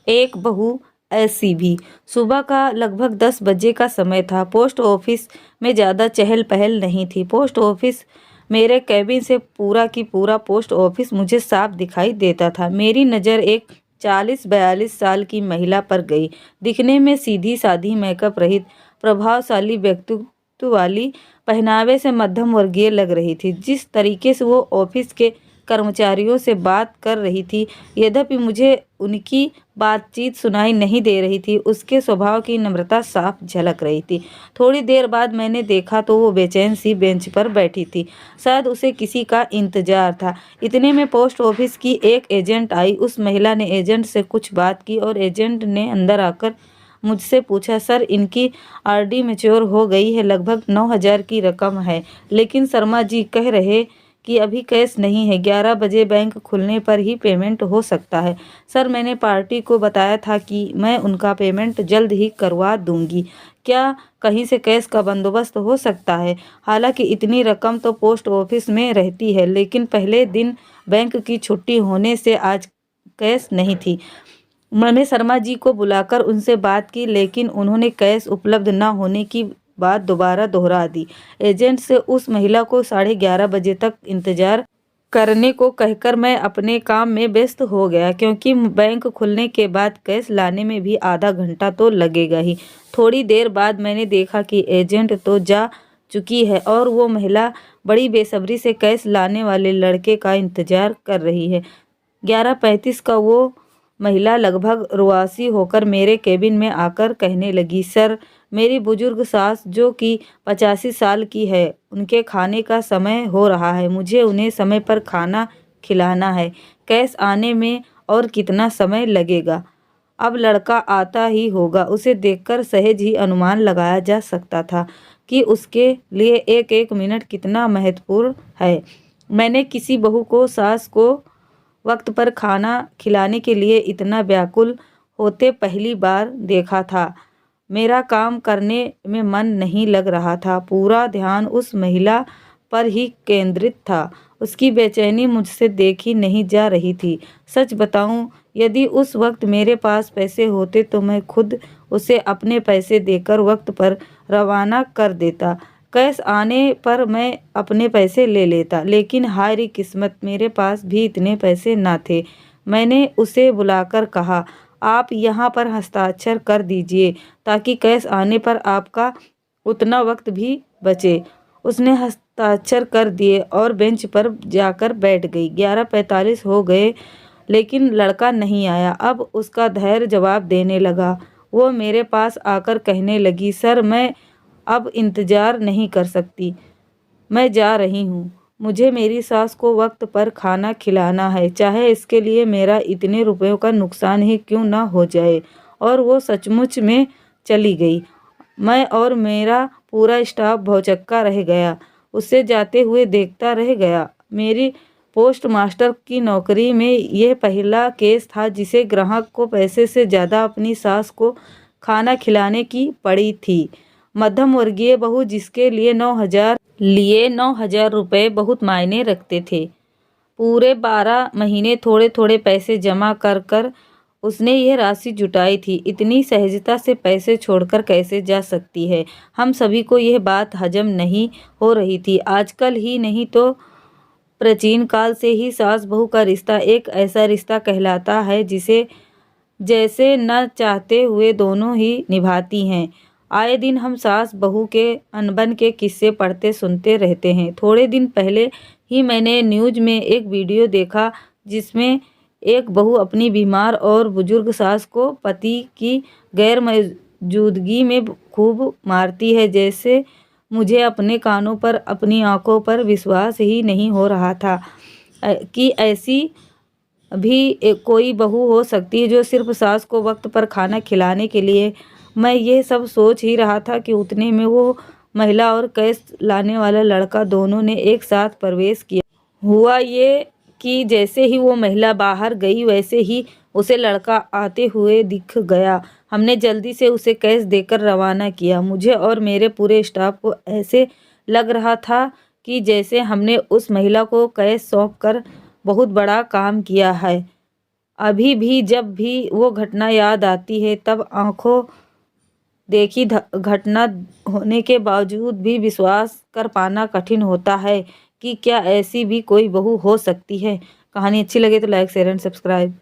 एक बहू ऐसी भी। सुबह का लगभग 10 बजे का समय था। पोस्ट ऑफिस में ज़्यादा चहल पहल नहीं थी। पोस्ट ऑफिस मेरे कैबिन से पूरा की पूरा पोस्ट ऑफिस मुझे साफ दिखाई देता था। मेरी नज़र एक 40-42 साल की महिला पर गई। दिखने में सीधी साधी, मेकअप रहित, प्रभावशाली व्यक्तित्व वाली, पहनावे से मध्यम वर्गीय लग रही थी। जिस तरीके से वो ऑफिस के कर्मचारियों से बात कर रही थी, यद्यपि मुझे उनकी बातचीत सुनाई नहीं दे रही थी, उसके स्वभाव की नम्रता साफ झलक रही थी। थोड़ी देर बाद मैंने देखा तो वो बेचैन सी बेंच पर बैठी थी। शायद उसे किसी का इंतजार था। इतने में पोस्ट ऑफिस की एक एजेंट आई। उस महिला ने एजेंट से कुछ बात की और एजेंट ने अंदर आकर मुझसे पूछा, सर, इनकी आरडी मैच्योर हो गई है, लगभग 9,000 की रकम है, लेकिन शर्मा जी कह रहे कि अभी कैश नहीं है, 11 बजे बैंक खुलने पर ही पेमेंट हो सकता है। सर, मैंने पार्टी को बताया था कि मैं उनका पेमेंट जल्द ही करवा दूंगी। क्या कहीं से कैश का बंदोबस्त हो सकता है? हालांकि इतनी रकम तो पोस्ट ऑफिस में रहती है, लेकिन पहले दिन बैंक की छुट्टी होने से आज कैश नहीं थी। मैंने शर्मा जी को बुलाकर उनसे बात की, लेकिन उन्होंने कैश उपलब्ध न होने की बात दोबारा दोहरा दी। एजेंट से उस महिला को 11:30 बजे तक इंतजार करने को कहकर मैं अपने काम में व्यस्त हो गया, क्योंकि बैंक खुलने के बाद कैश लाने में भी आधा घंटा तो लगेगा ही। थोड़ी देर बाद मैंने देखा कि एजेंट तो जा चुकी है और वो महिला बड़ी बेसब्री से कैश लाने वाले लड़के का इंतजार कर रही है। 11:35 का वो महिला लगभग रुआसी होकर मेरे केबिन में आकर कहने लगी, सर, मेरी बुजुर्ग सास जो कि 85 साल की है, उनके खाने का समय हो रहा है। मुझे उन्हें समय पर खाना खिलाना है। कैश आने में और कितना समय लगेगा? अब लड़का आता ही होगा। उसे देखकर सहज ही अनुमान लगाया जा सकता था कि उसके लिए एक एक मिनट कितना महत्वपूर्ण है। मैंने किसी बहू को सास को वक्त पर खाना खिलाने के लिए इतना व्याकुल होते पहली बार देखा था। मेरा काम करने में मन नहीं लग रहा था। पूरा ध्यान उस महिला पर ही केंद्रित था। उसकी बेचैनी मुझसे देखी नहीं जा रही थी। सच बताऊं, यदि उस वक्त मेरे पास पैसे होते तो मैं खुद उसे अपने पैसे देकर वक्त पर रवाना कर देता। कैश आने पर मैं अपने पैसे ले लेता, लेकिन हाय रे किस्मत, मेरे पास भी इतने पैसे ना थे। मैंने उसे बुलाकर कहा, आप यहाँ पर हस्ताक्षर कर दीजिए ताकि कैश आने पर आपका उतना वक्त भी बचे। उसने हस्ताक्षर कर दिए और बेंच पर जाकर बैठ गई। 11:45 हो गए, लेकिन लड़का नहीं आया। अब उसका धैर्य जवाब देने लगा। वो मेरे पास आकर कहने लगी, सर, मैं अब इंतजार नहीं कर सकती, मैं जा रही हूँ। मुझे मेरी सास को वक्त पर खाना खिलाना है, चाहे इसके लिए मेरा इतने रुपयों का नुकसान ही क्यों ना हो जाए। और वो सचमुच में चली गई। मैं और मेरा पूरा स्टाफ भौचक्का रह गया। उससे जाते हुए देखता रह गया। मेरी पोस्ट मास्टर की नौकरी में यह पहला केस था जिसे ग्राहक को पैसे से ज़्यादा अपनी सास को खाना खिलाने की पड़ी थी। मध्यम वर्गीय बहू जिसके लिए 9,000 रुपये बहुत मायने रखते थे। पूरे 12 महीने थोड़े थोड़े पैसे जमा कर कर उसने यह राशि जुटाई थी। इतनी सहजता से पैसे छोड़कर कैसे जा सकती है? हम सभी को यह बात हजम नहीं हो रही थी। आजकल ही नहीं तो प्राचीन काल से ही सास बहू का रिश्ता एक ऐसा रिश्ता कहलाता है जिसे जैसे न चाहते हुए दोनों ही निभाती हैं। आए दिन हम सास बहू के अनबन के किस्से पढ़ते सुनते रहते हैं। थोड़े दिन पहले ही मैंने न्यूज़ में एक वीडियो देखा जिसमें एक बहू अपनी बीमार और बुजुर्ग सास को पति की गैर मौजूदगी में खूब मारती है। जैसे मुझे अपने कानों पर, अपनी आंखों पर विश्वास ही नहीं हो रहा था कि ऐसी भी कोई बहू हो सकती है जो सिर्फ सास को वक्त पर खाना खिलाने के लिए। मैं ये सब सोच ही रहा था कि उतने में वो महिला और कैश लाने वाला लड़का दोनों ने एक साथ प्रवेश किया। हुआ ये कि जैसे ही वो महिला बाहर गई वैसे ही उसे लड़का आते हुए दिख गया। हमने जल्दी से उसे कैश देकर रवाना किया। मुझे और मेरे पूरे स्टाफ को ऐसे लग रहा था कि जैसे हमने उस महिला को कैश सौंप कर बहुत बड़ा काम किया है। अभी भी जब भी वो घटना याद आती है तब आंखों देखी घटना होने के बावजूद भी विश्वास कर पाना कठिन होता है कि क्या ऐसी भी कोई बहू हो सकती है। कहानी अच्छी लगे तो लाइक शेयर एंड सब्सक्राइब।